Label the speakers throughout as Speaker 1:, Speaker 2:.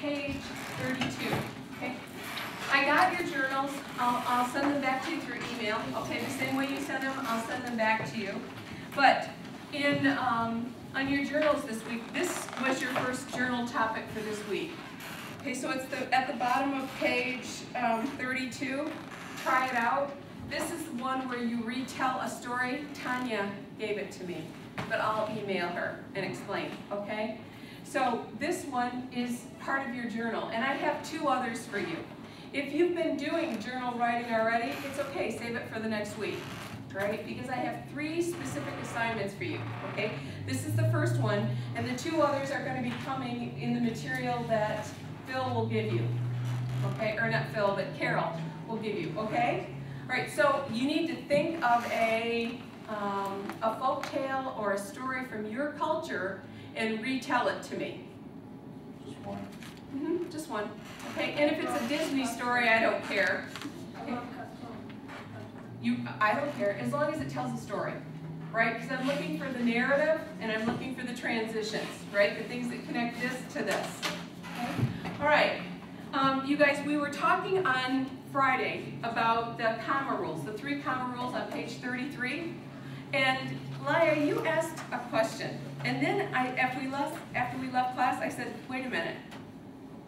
Speaker 1: page 32. Okay. I got your journals. I'll send them back to you through email. Okay, the same way you send them, I'll send them back to you. But in on your journals this week, this was your first journal topic for this week. Okay, so it's at the bottom of page 32. Try it out. This is the one where you retell a story. Tanya gave it to me, but I'll email her and explain, okay? So this one is part of your journal, and I have 2 others for you. If you've been doing journal writing already, it's okay, save it for the next week, right? Because I have 3 specific assignments for you, okay? This is the first one, and the 2 others are going to be coming in the material that Phil will give you, okay? Or not Phil, but Carol will give you, okay? All right, so you need to think of a folk tale or a story from your culture and retell it to me.
Speaker 2: Just one.
Speaker 1: Just one. Okay, and if it's a Disney story, I don't care. Okay. I don't care, as long as it tells a story, right? Because I'm looking for the narrative and I'm looking for the transitions, right? The things that connect this to this. Okay? All right, you guys, we were talking on Friday about the comma rules, the 3 comma rules on page 33. And Laia, you asked a question, and then after we left class, I said, wait a minute,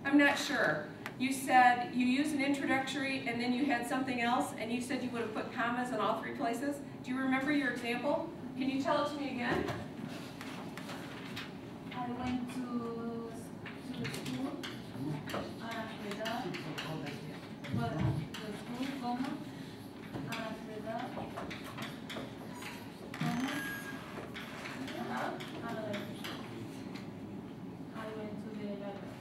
Speaker 1: I'm not sure. You said you used an introductory, and then you had something else, and you said you would have put commas in all 3 places. Do you remember your example? Can you tell it to me again?
Speaker 3: I went to school, and after that, well, the school, comma, and after that, comma, and I went to the library.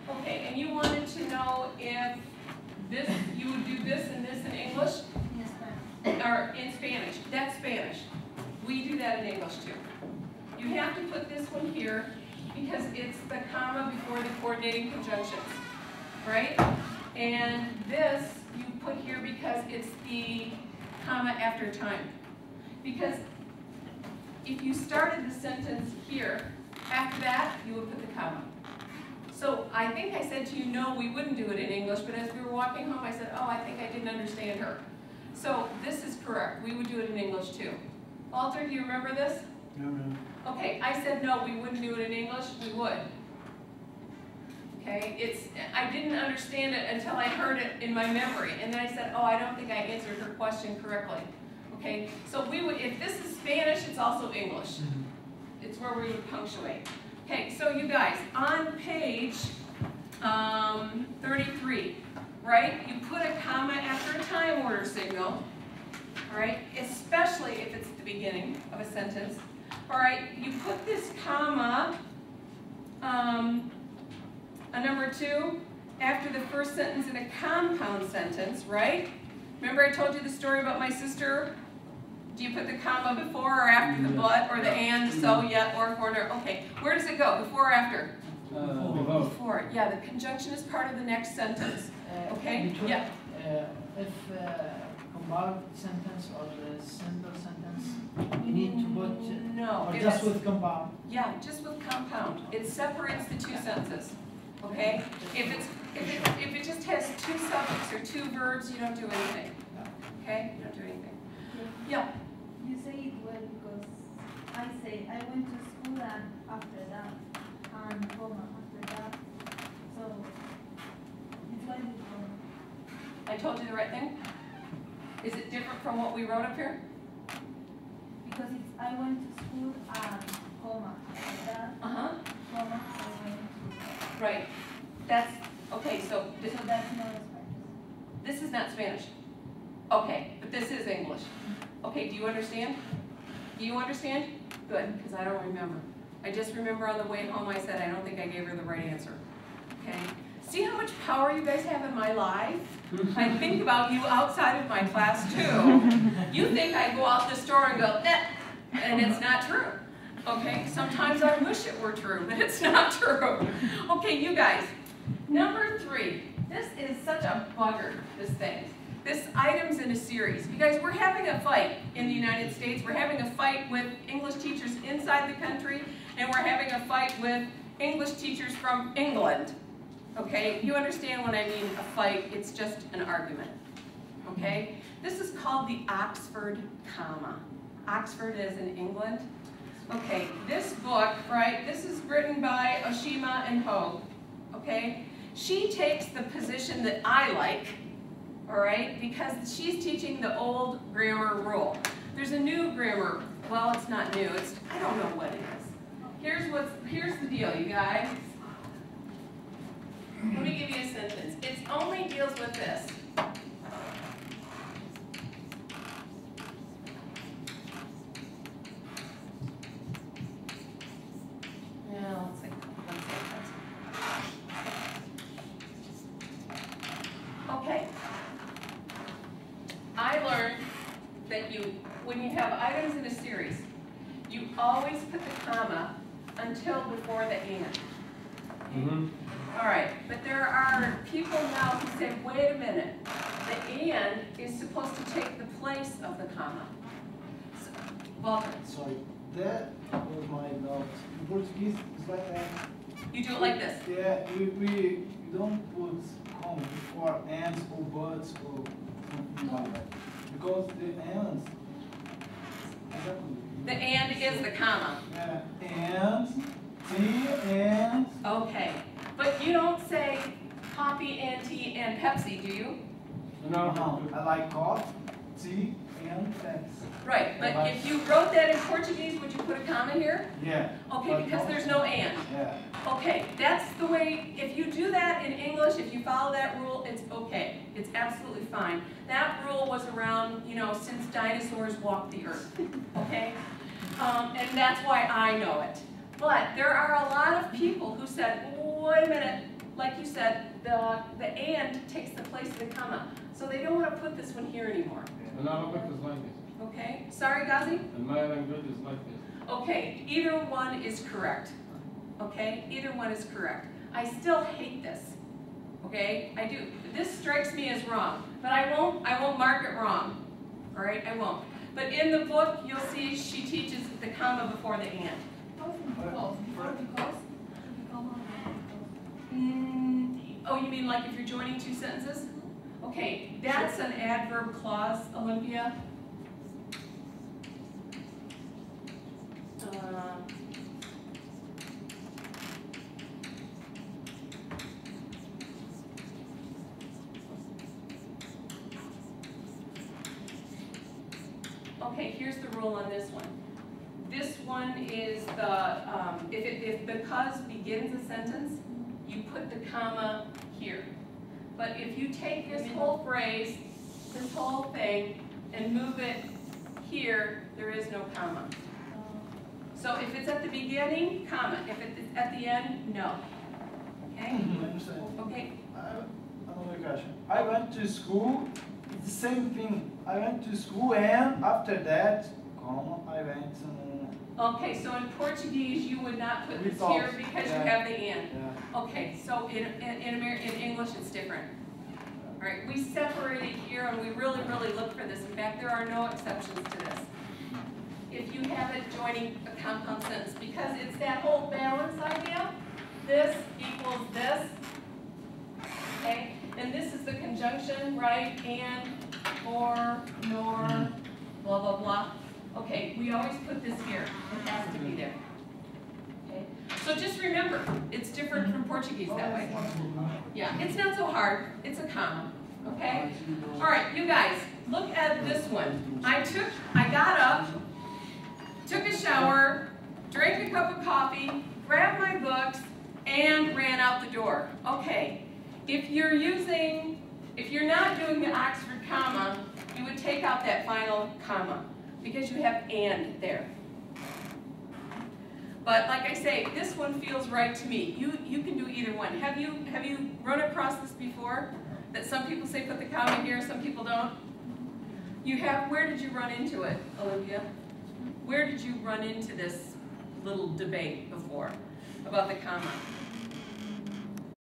Speaker 1: Okay, and you wanted to know if you would do this and this in English?
Speaker 3: Yes, ma'am.
Speaker 1: Or in Spanish. That's Spanish. We do that in English too. You have to put this one here because it's the comma before the coordinating conjunctions, right? And this you put here because it's the comma after time. Because if you started the sentence here, after that you would put the comma. So I think I said to you, no, we wouldn't do it in English, but as we were walking home, I said, oh, I think I didn't understand her. So this is correct. We would do it in English too. Walter, do you remember this?
Speaker 2: No, no.
Speaker 1: Okay, I said no, we wouldn't do it in English. We would. Okay, I didn't understand it until I heard it in my memory, and then I said, oh, I don't think I answered her question correctly. Okay, so we would, if this is Spanish, it's also English. It's where we would punctuate. Okay, so you guys, on page 33, right, you put a comma after a time order signal, all right, especially if it's at the beginning of a sentence. All right, you put this comma, a number 2, after the first sentence in a compound sentence, right? Remember I told you the story about my sister? Do you put the comma before or after the but or the and, so, yet, or, for, or? Okay, where does it go? Before or after? Before. Yeah, the conjunction is part of the next sentence. Okay? Yeah.
Speaker 4: If compound sentence or the simple sentence, you need to put
Speaker 1: no,
Speaker 4: or just with compound.
Speaker 1: Yeah, just with compound. It separates the 2 sentences. Okay? If it just has 2 subjects or 2 verbs, you don't do anything. Okay? You don't do anything. Yeah.
Speaker 3: You say it well because I say I went to school and after that, and comma after that. So it's like
Speaker 1: I told you the right thing? Is it different from what we wrote up here?
Speaker 3: because it's I went to school and comma after that, comma I went to.
Speaker 1: Right. That's okay. So
Speaker 3: So that's not Spanish.
Speaker 1: this is not Spanish. Okay, but this is English. Okay, do you understand? Do you understand? Good, because I don't remember. I just remember on the way home I said I don't think I gave her the right answer. Okay? See how much power you guys have in my life? I think about you outside of my class too. You think I go out the store and go, eh, and it's not true. Okay? Sometimes I wish it were true, but it's not true. Okay, you guys. Number 3. This is such a bugger, this thing. This items in a series. You guys, we're having a fight in the United States. We're having a fight with English teachers in inside the country, and we're having a fight with English teachers from England. Okay, you understand when I mean a fight, it's just an argument. Okay, this is called the Oxford comma. Oxford is in England. Okay, this book, right, this is written by Oshima and Hogue. Okay, she takes the position that I like, all right, because she's teaching the old grammar rule. There's a new grammar, well, it's not new, I don't know what it is. Here's the deal, you guys. Let me give you a sentence. It only deals with this. Yeah, let's see. Okay. I learned that when you have items in a series, you always put the comma until before the and. All right, but there are people now who say, wait a minute, the and is supposed to take the place of the comma. So, Walter,
Speaker 2: Sorry, that was my doubt. In Portuguese, it's like that.
Speaker 1: you do it like this.
Speaker 2: Yeah, we don't put comma before ands or buts or something like that. Because the ands, exactly.
Speaker 1: The and is the comma.
Speaker 2: Yeah, and.
Speaker 1: Okay, but you don't say coffee and tea and Pepsi, do you?
Speaker 2: No, I like coffee, tea, and Pepsi.
Speaker 1: Right, but if you wrote that in Portuguese, would you put a comma here?
Speaker 2: Yeah.
Speaker 1: Okay, because there's no and.
Speaker 2: Yeah.
Speaker 1: Okay, that's the way, if you do that in English, if you follow that rule, it's okay. It's absolutely fine. That rule was around, since dinosaurs walked the earth, okay? And that's why I know it. But there are a lot of people who said, wait a minute, like you said, the and takes the place of the comma. So they don't want to put this one here anymore.
Speaker 5: And Arabic is like this.
Speaker 1: Okay, sorry Ghazi?
Speaker 5: And my language is like this.
Speaker 1: Okay, either one is correct. Okay, either one is correct. I still hate this. Okay, I do. This strikes me as wrong, but I won't mark it wrong. All right, I won't. But in the book, you'll see she teaches the comma before the and. Oh, you mean like if you're joining two sentences? Okay, that's an adverb clause, Olympia. Okay, here's the rule on this one. This one is if because begins a sentence, you put the comma here. But if you take this whole phrase, this whole thing, and move it here, there is no comma. So if it's at the beginning, comma. If it's at the end, no. Okay?
Speaker 2: I understand.
Speaker 1: Okay.
Speaker 2: Another question. I went to school, it's the same thing. I went to school and after that, comma, I went
Speaker 1: Okay, so in Portuguese, you would not put this
Speaker 2: Without,
Speaker 1: here because you have the and.
Speaker 2: yeah.
Speaker 1: Okay, so in English, it's different. All right, we separate it here, and we really, really look for this. In fact, there are no exceptions to this. If you have it joining a compound sentence, because it's that whole balance idea, this equals this, okay? And this is the conjunction, right? And, or, nor, blah, blah, blah. Okay, we always put this here. It has to be there. Okay? So just remember, it's different from Portuguese that way. Yeah, it's not so hard. It's a comma. Okay? All right, you guys, look at this one. I got up, took a shower, drank a cup of coffee, grabbed my books, and ran out the door. Okay, if you're not doing the Oxford comma, you would take out that final comma because you have and there. But like I say, this one feels right to me. You can do either one. Have you run across this before? That some people say put the comma here, some people don't? Where did you run into it, Olympia? Where did you run into this little debate before about the comma?